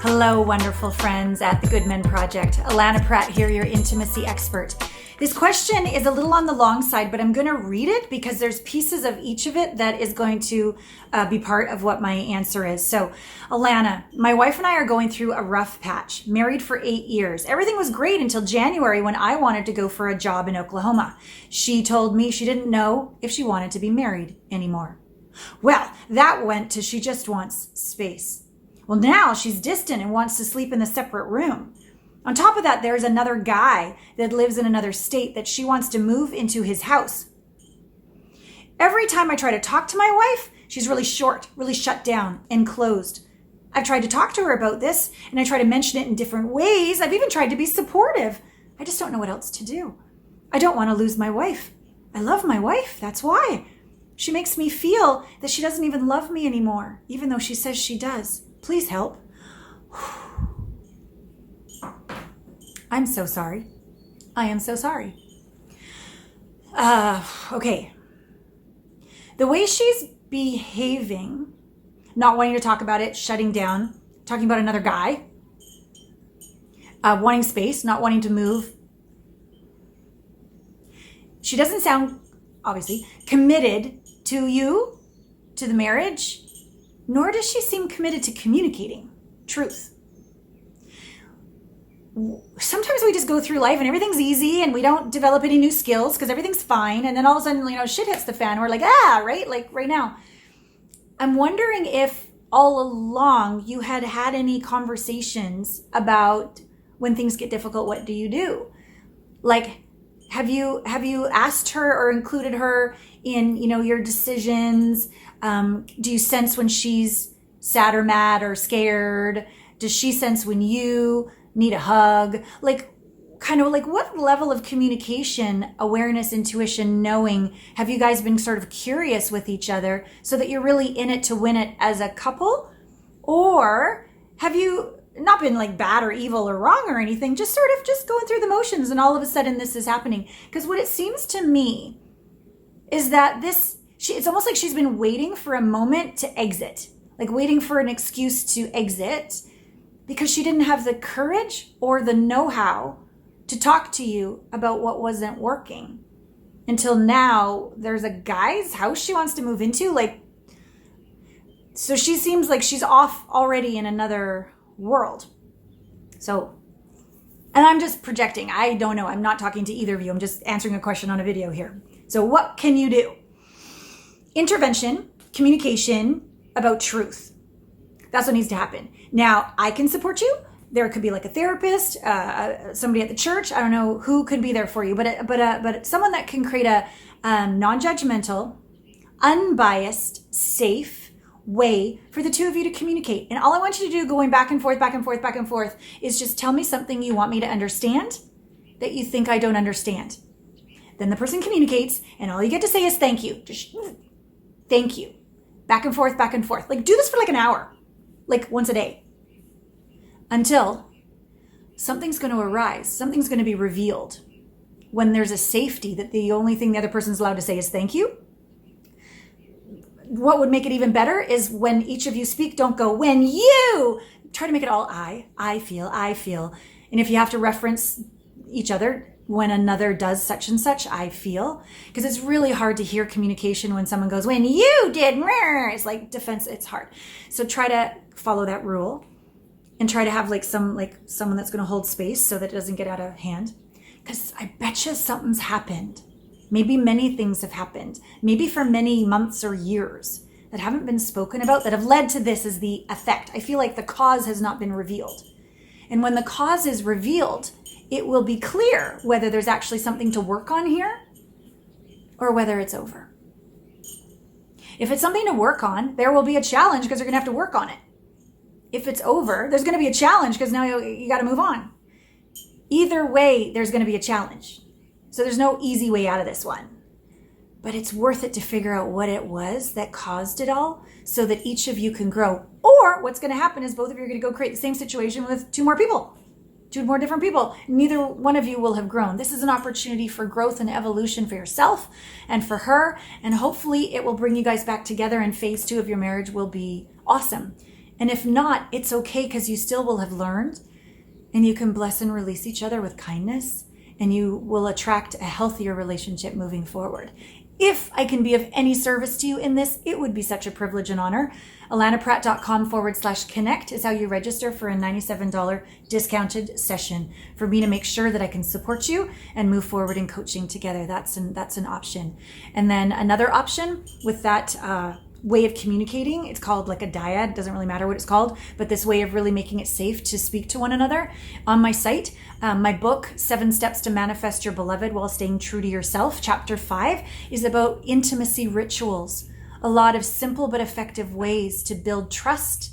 Hello, wonderful friends at the Good Men Project. Allana Pratt here, your intimacy expert. This question is a little on the long side, but I'm going to read it because there's pieces of each of it that is going to be part of what my answer is. So, Allana, my wife and I are going through a rough patch. Married for 8 years. Everything was great until January when I wanted to go for a job in Oklahoma. She told me she didn't know if she wanted to be married anymore. Well, that went to she just wants space. Well, now she's distant and wants to sleep in a separate room. On top of that, there's another guy that lives in another state that she wants to move into his house. Every time I try to talk to my wife, she's really short, really shut down and closed. I've tried to talk to her about this and I try to mention it in different ways. I've even tried to be supportive. I just don't know what else to do. I don't want to lose my wife. I love my wife, that's why. She makes me feel that she doesn't even love me anymore, even though she says she does. Please help. I'm so sorry. I am so sorry. Okay. The way she's behaving, not wanting to talk about it, shutting down, talking about another guy, wanting space, not wanting to move. She doesn't sound, obviously, committed to you, to the marriage, nor does she seem committed to communicating truth. Sometimes we just go through life and everything's easy and we don't develop any new skills because everything's fine. And then all of a sudden, shit hits the fan. We're like, right? Like right now. I'm wondering if all along you had any conversations about when things get difficult, what do you do? Like, have you asked her or included her in, your decisions? Do you sense when she's sad or mad or scared? Does she sense when you need a hug? Like, kind of like what level of communication, awareness, intuition, knowing, have you guys been sort of curious with each other so that you're really in it to win it as a couple? Or have you not been like bad or evil or wrong or anything, just sort of just going through the motions and all of a sudden this is happening? Because what it seems to me is that it's almost like she's been waiting for a moment to exit, like waiting for an excuse to exit because she didn't have the courage or the know-how to talk to you about what wasn't working until now there's a guy's house she wants to move into. So she seems like she's off already in another world. So, and I'm just projecting. I don't know. I'm not talking to either of you. I'm just answering a question on a video here. So what can you do? Intervention, communication about truth. That's what needs to happen. Now, I can support you. There could be like a therapist, somebody at the church. I don't know who could be there for you, but someone that can create a non-judgmental, unbiased, safe way for the two of you to communicate. And all I want you to do, going back and forth, is just tell me something you want me to understand that you think I don't understand. Then the person communicates, and all you get to say is thank you. Just thank you. Back and forth. Like, do this for like an hour, like once a day, until something's going to arise. Something's going to be revealed when there's a safety that the only thing the other person's allowed to say is thank you. What would make it even better is when each of you speak, don't go when you. Try to make it all I feel. And if you have to reference each other, when another does such and such, I feel. Because it's really hard to hear communication when someone goes, when you did, it's like defense, it's hard. So try to follow that rule and try to have someone that's going to hold space so that it doesn't get out of hand. Because I bet you something's happened. Maybe many things have happened. Maybe for many months or years that haven't been spoken about that have led to this as the effect. I feel like the cause has not been revealed. And when the cause is revealed, it will be clear whether there's actually something to work on here or whether it's over. If it's something to work on, there will be a challenge because you're going to have to work on it. If it's over, there's going to be a challenge because now you got to move on. Either way, there's going to be a challenge. So there's no easy way out of this one. But it's worth it to figure out what it was that caused it all so that each of you can grow. Or what's going to happen is both of you are going to go create the same situation with two more different people. Neither one of you will have grown. This is an opportunity for growth and evolution for yourself and for her. And hopefully it will bring you guys back together and phase 2 of your marriage will be awesome. And if not, it's okay, because you still will have learned, and you can bless and release each other with kindness, and you will attract a healthier relationship moving forward. If I can be of any service to you in this, it would be such a privilege and honor. AlanaPratt.com/connect is how you register for a $97 discounted session for me to make sure that I can support you and move forward in coaching together. That's an option. And then another option with that way of communicating, it's called like a dyad, doesn't really matter what it's called, but this way of really making it safe to speak to one another. On my site, my book, 7 Steps to Manifest Your Beloved While Staying True to Yourself, chapter 5, is about intimacy rituals. A lot of simple but effective ways to build trust,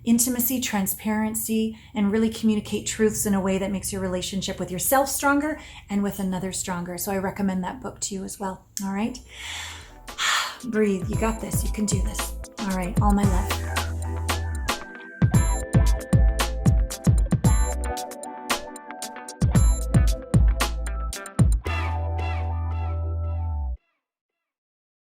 intimacy, transparency, and really communicate truths in a way that makes your relationship with yourself stronger and with another stronger. So I recommend that book to you as well. All right. Breathe. You got this. You can do this. All right. All my love.